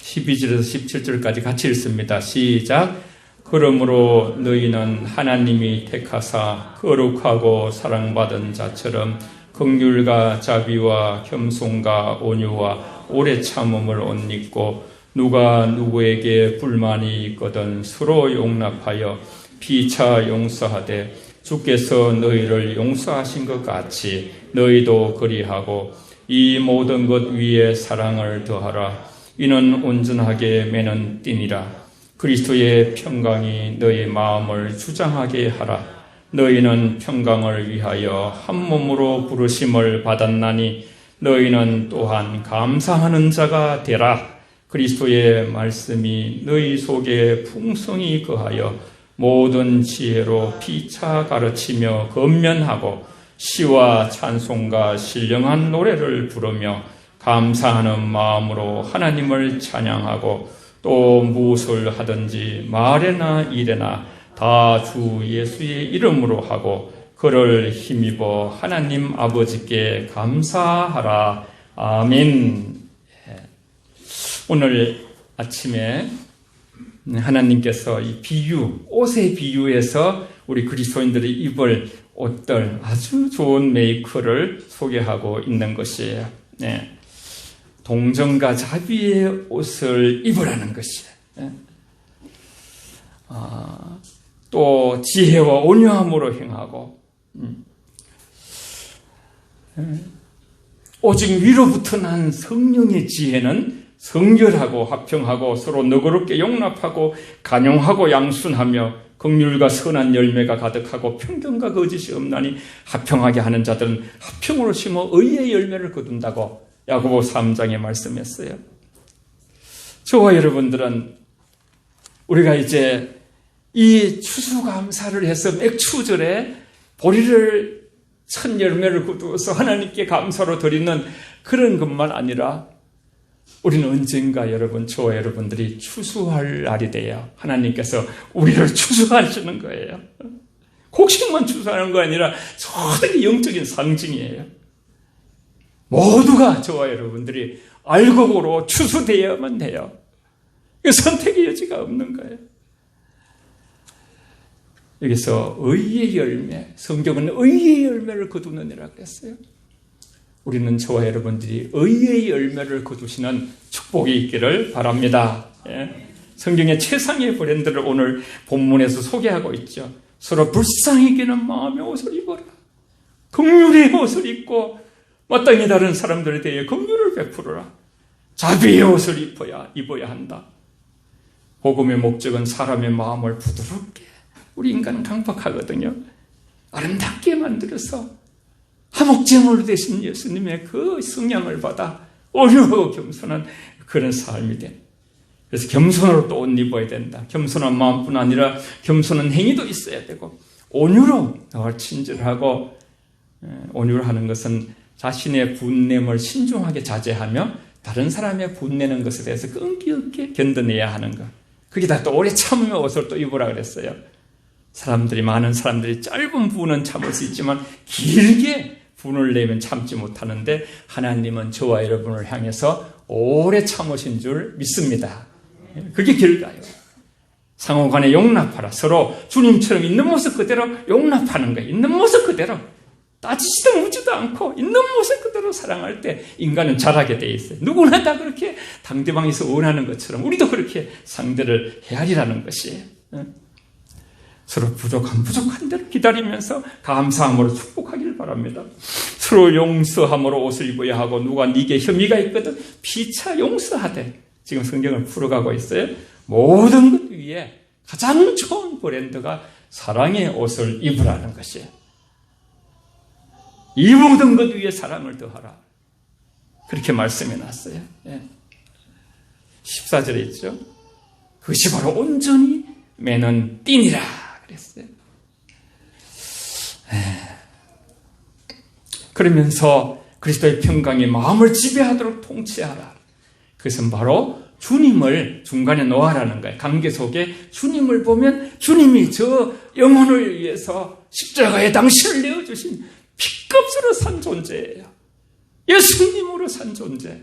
12절에서 17절까지 같이 읽습니다. 시작. 그러므로 너희는 하나님이 택하사 거룩하고 사랑받은 자처럼 긍휼과 자비와 겸손과 온유와 오래 참음을 옷 입고 누가 누구에게 불만이 있거든 서로 용납하여 피차 용서하되 주께서 너희를 용서하신 것 같이 너희도 그리하고 이 모든 것 위에 사랑을 더하라. 이는 온전하게 매는 띠니라. 그리스도의 평강이 너희 마음을 주장하게 하라. 너희는 평강을 위하여 한 몸으로 부르심을 받았나니 너희는 또한 감사하는 자가 되라. 그리스도의 말씀이 너희 속에 풍성히 거하여 모든 지혜로 피차 가르치며 권면하고 시와 찬송과 신령한 노래를 부르며 감사하는 마음으로 하나님을 찬양하고 또 무엇을 하든지 말에나 일에나 다 주 예수의 이름으로 하고 그를 힘입어 하나님 아버지께 감사하라. 아멘. 오늘 아침에 하나님께서 이 비유, 옷의 비유에서 우리 그리스도인들이 입을 옷들 아주 좋은 메이커를 소개하고 있는 것이에요. 네. 동정과 자비의 옷을 입으라는 것이에요. 네. 또 지혜와 온유함으로 행하고 오직 위로부터 난 성령의 지혜는 성결하고 화평하고 서로 너그럽게 용납하고 간용하고 양순하며 긍휼과 선한 열매가 가득하고 편견과 거짓이 없나니 화평하게 하는 자들은 화평으로 심어 의의 열매를 거둔다고 야고보 3장에 말씀했어요. 저와 여러분들은 우리가 이제 이 추수감사를 해서 맥추절에 보리를 첫 열매를 거두어서 하나님께 감사로 드리는 그런 것만 아니라 우리는 언젠가 여러분, 저와 여러분들이 추수할 날이 돼요. 하나님께서 우리를 추수하시는 거예요. 곡식만 추수하는 거 아니라 저들이 영적인 상징이에요. 모두가 저와 여러분들이 알곡으로 추수되어야만 돼요. 선택의 여지가 없는 거예요. 여기서 의의 열매, 성경은 의의 열매를 거두느니라 그랬어요. 우리는 저와 여러분들이 의의 열매를 거두시는 축복이 있기를 바랍니다. 예. 성경의 최상의 브랜드를 오늘 본문에서 소개하고 있죠. 서로 불쌍히 여기는 마음의 옷을 입어라. 긍휼의 옷을 입고 마땅히 다른 사람들에 대해 긍휼을 베풀어라. 자비의 옷을 입어야 한다. 복음의 목적은 사람의 마음을 부드럽게, 우리 인간은 강박하거든요. 아름답게 만들어서 화목제물로 되신 예수님의 그 성령을 받아 온유하고 겸손한 그런 삶이 돼. 그래서 겸손으로 또 옷 입어야 된다. 겸손한 마음뿐 아니라 겸손한 행위도 있어야 되고 온유로 친절하고, 온유를 하는 것은 자신의 분냄을 신중하게 자제하며 다른 사람의 분내는 것에 대해서 끈기 없게 견뎌내야 하는 것. 거기다 또 오래 참으며 옷을 또 입으라 그랬어요. 많은 사람들이 짧은 분은 참을 수 있지만 길게 분을 내면 참지 못하는데 하나님은 저와 여러분을 향해서 오래 참으신 줄 믿습니다. 그게 결과예요. 상호간에 용납하라. 서로 주님처럼 있는 모습 그대로 용납하는 거예요. 있는 모습 그대로. 따지지도 묻지도 않고 있는 모습 그대로 사랑할 때 인간은 잘하게 돼 있어요. 누구나 다 그렇게 상대방에서 원하는 것처럼 우리도 그렇게 상대를 헤아리라는 것이에요. 서로 부족한 대로 기다리면서 감사함으로 축복하기를 바랍니다. 서로 용서함으로 옷을 입어야 하고 누가 네게 혐의가 있거든 피차 용서하되, 지금 성경을 풀어가고 있어요. 모든 것 위에 가장 좋은 브랜드가 사랑의 옷을 입으라는 것이에요. 이 모든 것 위에 사랑을 더하라. 그렇게 말씀해 놨어요. 14절에 있죠. 그것이 바로 온전히 매는 띠니라 그랬어요. 그러면서 그리스도의 평강이 마음을 지배하도록 통치하라. 그것은 바로 주님을 중간에 놓아라는 거예요. 관계 속에 주님을 보면 주님이 저 영혼을 위해서 십자가에 당신을 내어주신 피값으로 산 존재예요. 예수님으로 산 존재.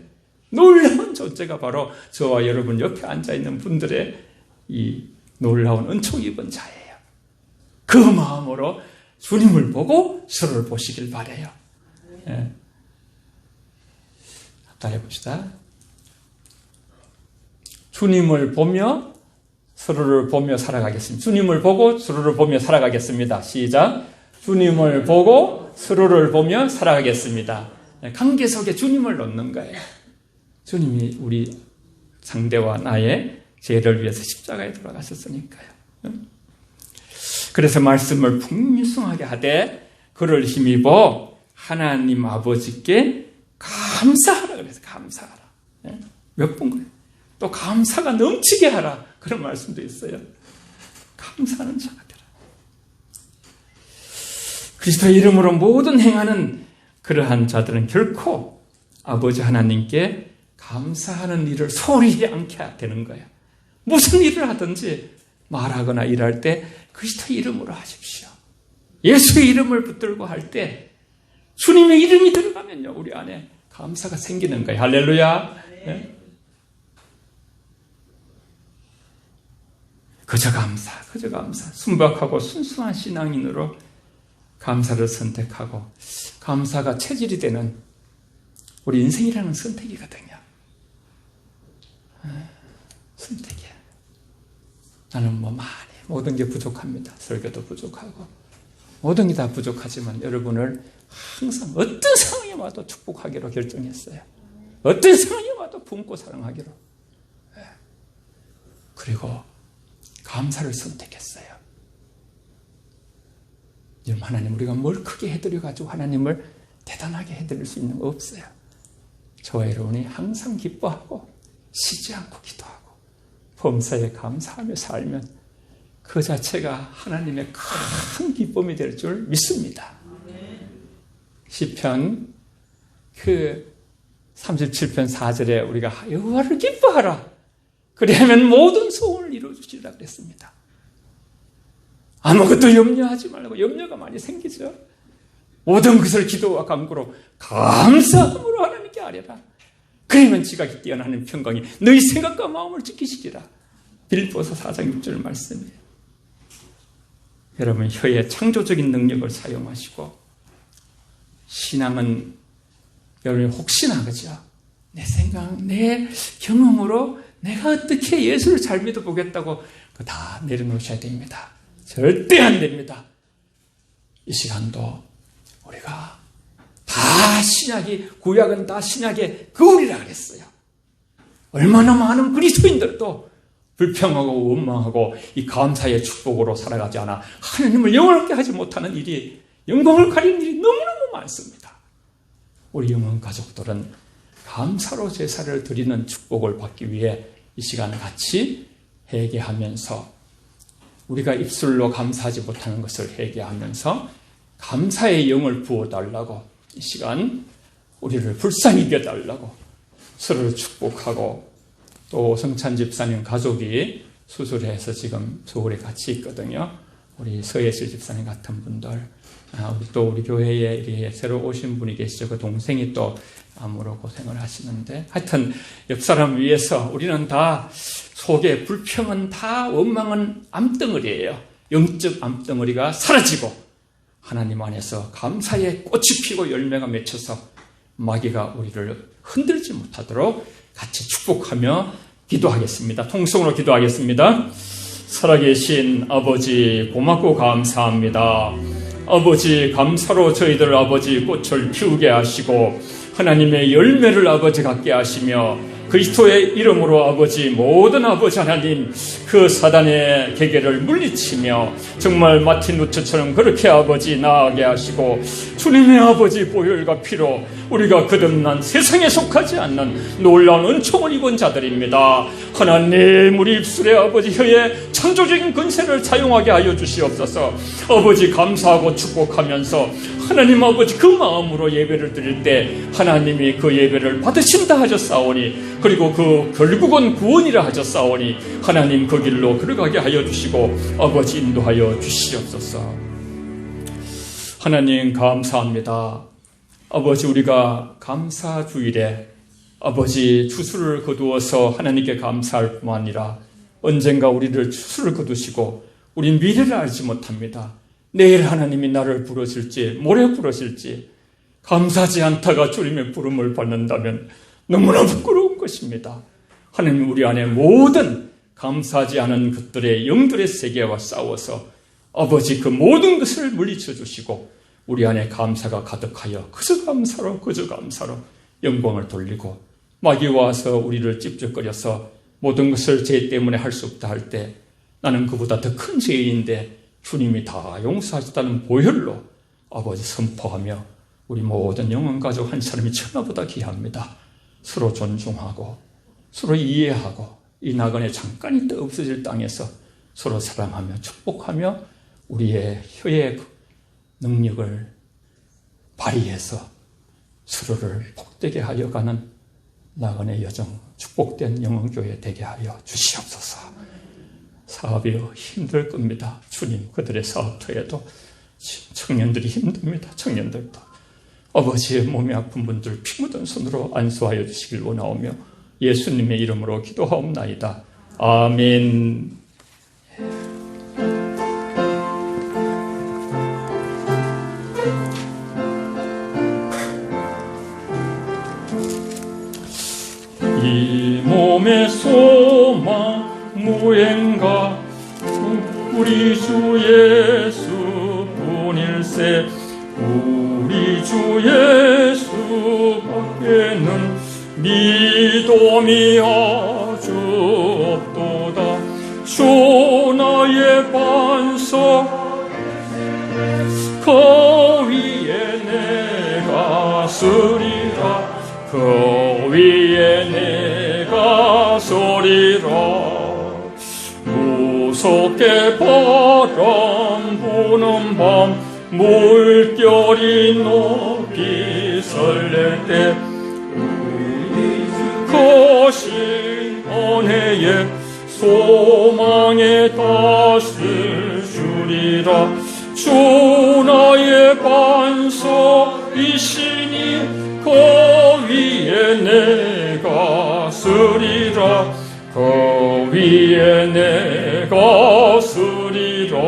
놀라운 존재가 바로 저와 여러분 옆에 앉아있는 분들의 이 놀라운 은총 입은 자예요. 그 마음으로 주님을 보고 서로를 보시길 바라요. 예. 따라해봅시다. 주님을 보며 서로를 보며 살아가겠습니다. 주님을 보고 서로를 보며 살아가겠습니다. 시작. 주님을 보고 서로를 보며 살아가겠습니다. 관계 속에 주님을 놓는 거예요. 주님이 우리 상대와 나의 죄를 위해서 십자가에 돌아가셨으니까요. 그래서 말씀을 풍성하게 하되 그를 힘입어 하나님 아버지께 감사하라 그래서 감사하라. 몇 번 그래요. 또 감사가 넘치게 하라. 그런 말씀도 있어요. 감사하는 자가 되라. 그리스도의 이름으로 모든 행하는 그러한 자들은 결코 아버지 하나님께 감사하는 일을 소홀히 않게 되는 거예요. 무슨 일을 하든지 말하거나 일할 때 그리스도의 이름으로 하십시오. 예수의 이름을 붙들고 할 때 주님의 이름이 들어가면요 우리 안에 감사가 생기는 거예요. 할렐루야. 네? 그저 감사. 순박하고 순수한 신앙인으로 감사를 선택하고 감사가 체질이 되는 우리 인생이라는 선택이거든요. 선택이야. 나는 많이 모든 게 부족합니다. 설교도 부족하고 모든 게 다 부족하지만 여러분을 항상 어떤 상황이 와도 축복하기로 결정했어요. 어떤 상황이 와도 품고 사랑하기로. 그리고 감사를 선택했어요. 여러분, 하나님 우리가 뭘 크게 해드려가지고 하나님을 대단하게 해드릴 수 있는 거 없어요. 저와 여러분이 항상 기뻐하고 쉬지 않고 기도하고 범사에 감사하며 살면 그 자체가 하나님의 큰 기쁨이 될 줄 믿습니다. 시편 37편 4절에 우리가 여호와를 기뻐하라. 그리하면 모든 소원을 이루어주시리라 그랬습니다. 아무것도 염려하지 말고 염려가 많이 생기죠. 모든 것을 기도와 간구로 감사함으로 하나님께 아뢰라. 그러면 지각이 뛰어나는 평강이 너희 생각과 마음을 지키시리라. 빌립보서 4장 6절 말씀이에요. 여러분 혀의 창조적인 능력을 사용하시고 신앙은 여러분 혹시나 그죠? 내 생각, 내 경험으로 내가 어떻게 예수를 잘 믿어보겠다고 그거 다 내려놓으셔야 됩니다. 절대 안 됩니다. 이 시간도 우리가 다 신약이 구약은 다 신약의 거울이라 그랬어요. 얼마나 많은 그리스도인들도 불평하고 원망하고 이 감사의 축복으로 살아가지 않아 하나님을 영원하게 하지 못하는 일이 영광을 가리는 일이 너무너무 많습니다. 우리 영혼 가족들은 감사로 제사를 드리는 축복을 받기 위해 이 시간 같이 회개하면서 우리가 입술로 감사하지 못하는 것을 회개하면서 감사의 영을 부어달라고 이 시간 우리를 불쌍히 여겨달라고 서로를 축복하고 또 성찬 집사님 가족이 수술해서 지금 서울에 같이 있거든요. 우리 서예슬 집사님 같은 분들 또 우리 교회에 새로 오신 분이 계시죠. 그 동생이 또 암으로 고생을 하시는데 하여튼 옆 사람 위해서 우리는 다 속에 불평은 다 원망은 암덩어리예요. 영적 암덩어리가 사라지고 하나님 안에서 감사의 꽃이 피고 열매가 맺혀서 마귀가 우리를 흔들지 못하도록 같이 축복하며 기도하겠습니다. 통성으로 기도하겠습니다. 살아계신 아버지 고맙고 감사합니다. 아버지 감사로 저희들 아버지 꽃을 피우게 하시고 하나님의 열매를 아버지 갖게 하시며 그리스도의 이름으로 아버지 모든 아버지 하나님 그 사단의 계계를 물리치며 정말 마틴 루터처럼 그렇게 아버지 나아가게 하시고 주님의 아버지 보혈과 피로 우리가 거듭난 세상에 속하지 않는 놀라운 은총을 입은 자들입니다. 하나님 우리 입술에 아버지 혀에 창조적인 근세를 사용하게 하여 주시옵소서. 아버지 감사하고 축복하면서 하나님 아버지 그 마음으로 예배를 드릴 때 하나님이 그 예배를 받으신다 하셨사오니 그리고 그 결국은 구원이라 하셨사오니 하나님 그 길로 걸어가게 하여 주시고 아버지 인도하여 주시옵소서. 하나님 감사합니다. 아버지 우리가 감사 주일에 아버지 추수를 거두어서 하나님께 감사할 뿐만 아니라 언젠가 우리를 추수를 거두시고 우린 미래를 알지 못합니다. 내일 하나님이 나를 부르실지 모레 부르실지 감사하지 않다가 주님의 부름을 받는다면 너무나 부끄러운 것입니다. 하나님 우리 안에 모든 감사하지 않은 것들의 영들의 세계와 싸워서 아버지 그 모든 것을 물리쳐 주시고 우리 안에 감사가 가득하여 그저 감사로 영광을 돌리고 마귀가 와서 우리를 찝쩍거려서 모든 것을 죄 때문에 할 수 없다 할 때 나는 그보다 더 큰 죄인인데 주님이 다 용서하셨다는 보혈로 아버지 선포하며 우리 모든 영혼가족 한 사람이 천하보다 귀합니다. 서로 존중하고 서로 이해하고 이 나그네 잠깐 있다 없어질 땅에서 서로 사랑하며 축복하며 우리의 혀의 능력을 발휘해서 서로를 복되게 하여 가는 나그네 여정 축복된 영혼교회 되게 하여 주시옵소서. 사업이 힘들 겁니다. 주님 그들의 사업터에도 청년들이 힘듭니다. 청년들도 아버지의 몸이 아픈 분들 피 묻은 손으로 안수하여 주시길 원하오며 예수님의 이름으로 기도하옵나이다. 아멘. 이 몸의 소망 무행가 우리 주 예수뿐일세. 우리 주 예수 밖에는 믿음이 아주 없도다. 주 나의 반석 그 위에 내가 서리라. 그 위에 내가 서리라. 무섭게 바람 부는 밤 물결이 높이 설렐 때 거신 은혜에 소망에 다스릴 주리라. 주 나의 반석이시니 그 위에 내가 서리라. 그 위에 내가 서리라.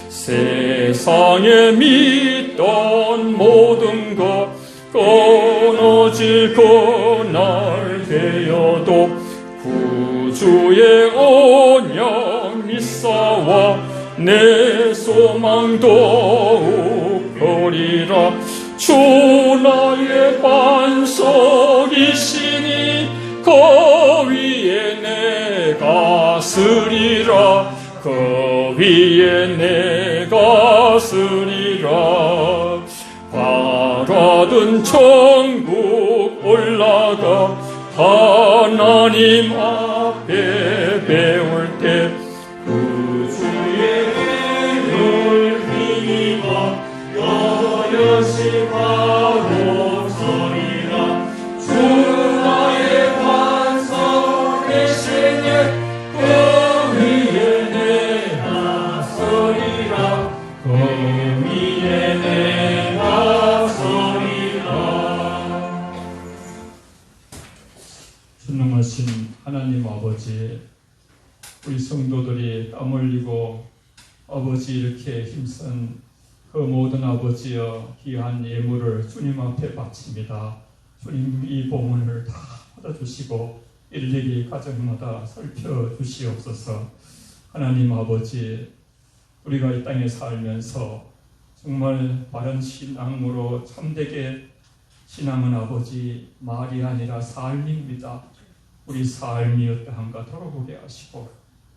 세상에 믿던 모든 것 끊어질 그날 되어도 구주의 언약 믿사와 내 소망 더욱 버리라. 주 나의 반석이시니 그 위에 내가 서리라. 그 위에 내가 서리라. 바라던 천국 올라가 하나님 앞에 배울 때 구주의 은혜를 힘입어 여여시 바로 서리라. 주 나의 반석이시니 그 위에 내가 서리라. 그 위에 내가 서리라. 전능하신 하나님 아버지, 우리 성도들이 땀 흘리고 아버지 이렇게 힘쓴 그 모든 아버지여 귀한 예물을 주님 앞에 바칩니다. 주님 이 봉헌을 다 받아주시고 일일이 가정마다 살펴주시옵소서. 하나님 아버지, 우리가 이 땅에 살면서 정말 바른 신앙으로 참되게 신앙은 아버지 말이 아니라 삶입니다. 우리 삶이 어떠한가 돌아보게 하시고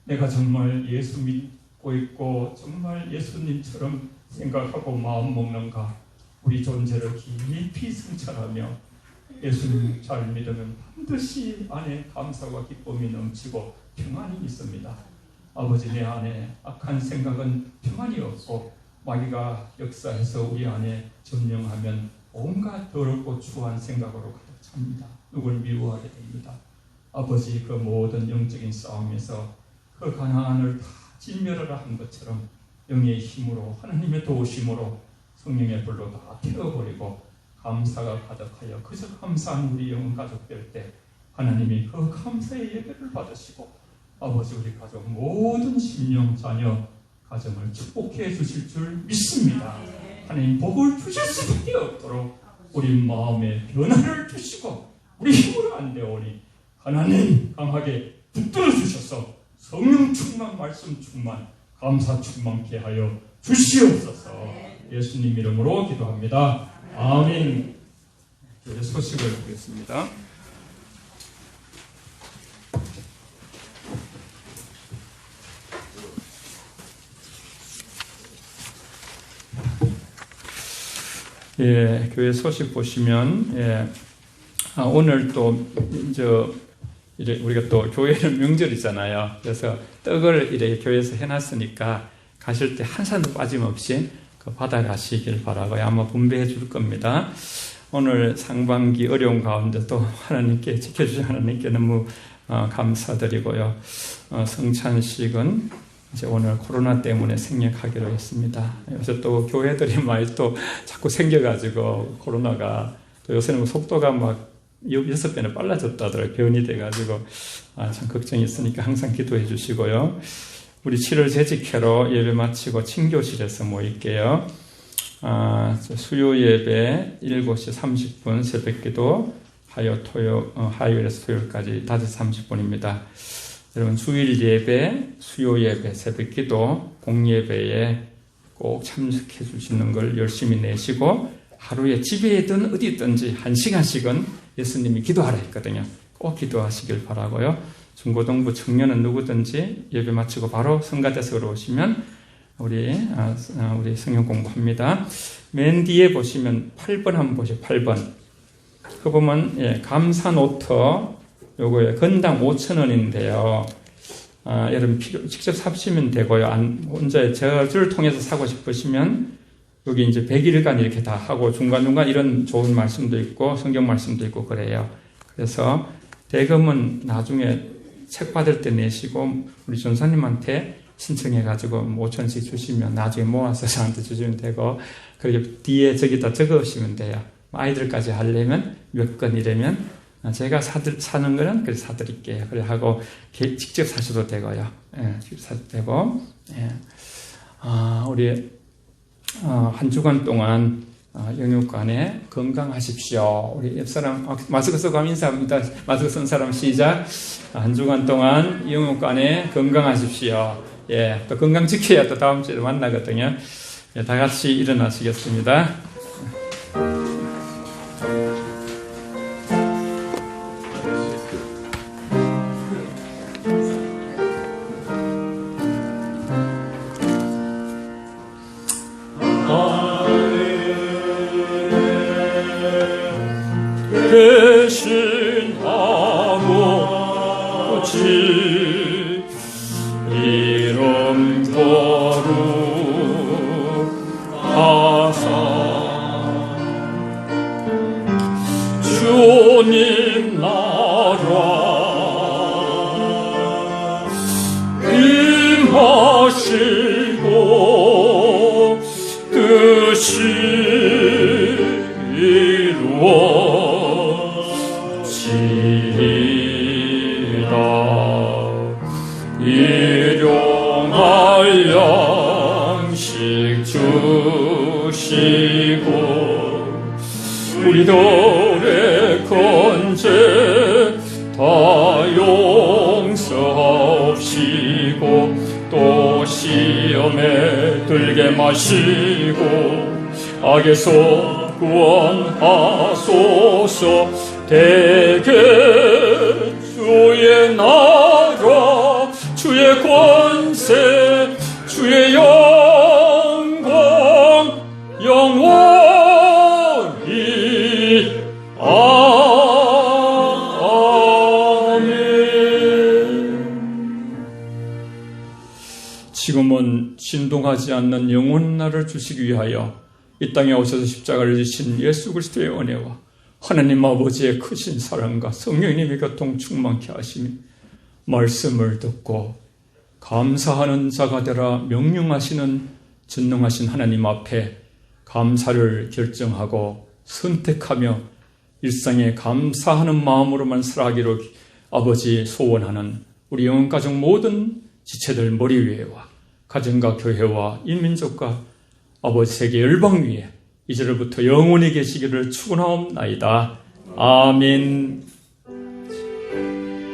내가 정말 예수 믿고 있고 정말 예수님처럼 생각하고 마음 먹는가, 우리 존재를 깊이 성찰하며 예수님 잘 믿으면 반드시 안에 감사와 기쁨이 넘치고 평안이 있습니다. 아버지, 내 안에 악한 생각은 평안이 없고 마귀가 역사해서 우리 안에 점령하면 온갖 더럽고 추한 생각으로 가득 찹니다. 누굴 미워하게 됩니다. 아버지, 그 모든 영적인 싸움에서 그 가난을 다 진멸하라 한 것처럼 영의 힘으로 하나님의 도우심으로 성령의 불로 다 태워버리고 감사가 가득하여 그저 감사한 우리 영혼 가족 될 때 하나님이 그 감사의 예배를 받으시고 아버지, 우리 가족 모든 심령 자녀 가정을 축복해 주실 줄 믿습니다. 하나님 복을 주실 수밖에 없도록 우리 마음에 변화를 주시고 우리 힘으로 안 되오니 하나님 강하게 붙들어 주셔서 성령 충만, 말씀 충만, 감사 충만케 하여 주시옵소서. 예수님 이름으로 기도합니다. 아멘. 교회 소식을 보겠습니다. 예, 교회 소식 보시면 오늘 또 우리가 또 교회는 명절이잖아요. 그래서 떡을 이렇게 교회에서 해놨으니까 가실 때 한 산도 빠짐없이 받아가시길 바라고요. 아마 분배해 줄 겁니다. 오늘 상반기 어려운 가운데 또 하나님께 지켜주신 하나님께 너무 감사드리고요. 성찬식은 이제 오늘 코로나 때문에 생략하기로 했습니다. 요새 또 교회들이 많이 또 자꾸 생겨가지고 코로나가 또 요새는 속도가 막 6배는 빨라졌다더라고요. 변이 돼가지고 참 걱정이 있으니까 항상 기도해 주시고요. 우리 7월 재직회로 예배 마치고 친교실에서 모일게요. 수요 예배 7시 30분 새벽기도 화요일에서 토요일까지 5시 30분입니다. 여러분 주일 예배, 수요 예배, 새벽기도, 공예배에 꼭 참석해 주시는 걸 열심히 내시고 하루에 집에 있든 어디 있든지 1시간씩은 예수님이 기도하라 했거든요. 꼭 기도하시길 바라고요. 중고등부 청년은 누구든지 예배 마치고 바로 성가대석으로 오시면 우리 성경 공부합니다. 맨 뒤에 보시면 8번 한번 보시죠. 8번. 그 보면 감사 노트 요거에 건당 5,000원인데요. 여러분 직접 사시면 되고요. 혼자 저를 통해서 사고 싶으시면 여기 이제 100일간 이렇게 다 하고 중간중간 이런 좋은 말씀도 있고 성경 말씀도 있고 그래요. 그래서 대금은 나중에 책 받을 때 내시고 우리 전사님한테 신청해가지고 5,000원씩 주시면 나중에 모아서 저한테 주시면 되고 그렇게 뒤에 저기다 적으시면 돼요. 아이들까지 하려면 몇 건 이러면 제가 사는 거는 그래 사드릴게요. 그래 하고 직접 사셔도 되고요. 직접 사도 되고 우리 한 주간 동안 영육간에 건강하십시오. 우리 옆사람 마스크 쓰고 하면 인사합니다. 마스크 쓴 사람 시작. 한 주간 동안 영육간에 건강하십시오. 또 건강 지켜야 또 다음 주에 만나거든요. 다 같이 일어나시겠습니다. 주님 나라 임하시고 뜻이 이루어지리라. 일용할 양식 주시고 우리들의 건재 다 용서하시고 또 시험에 들게 마시고 악에서 구원하소서. 대개 주의 나라 주의 권세 주의 영광 영원히 지금은 진동하지 않는 영원한 날을 주시기 위하여 이 땅에 오셔서 십자가를 지신 예수 그리스도의 은혜와 하나님 아버지의 크신 사랑과 성령님의 교통 충만케 하시며 말씀을 듣고 감사하는 자가 되라 명령하시는 전능하신 하나님 앞에 감사를 결정하고 선택하며 일상에 감사하는 마음으로만 살아가기로 아버지 소원하는 우리 영혼가족 모든 지체들 머리 위에와 가정과 교회와 인민족과 아버지에게 열방 위에 이제로부터 영원히 계시기를 축원하옵나이다. 아멘.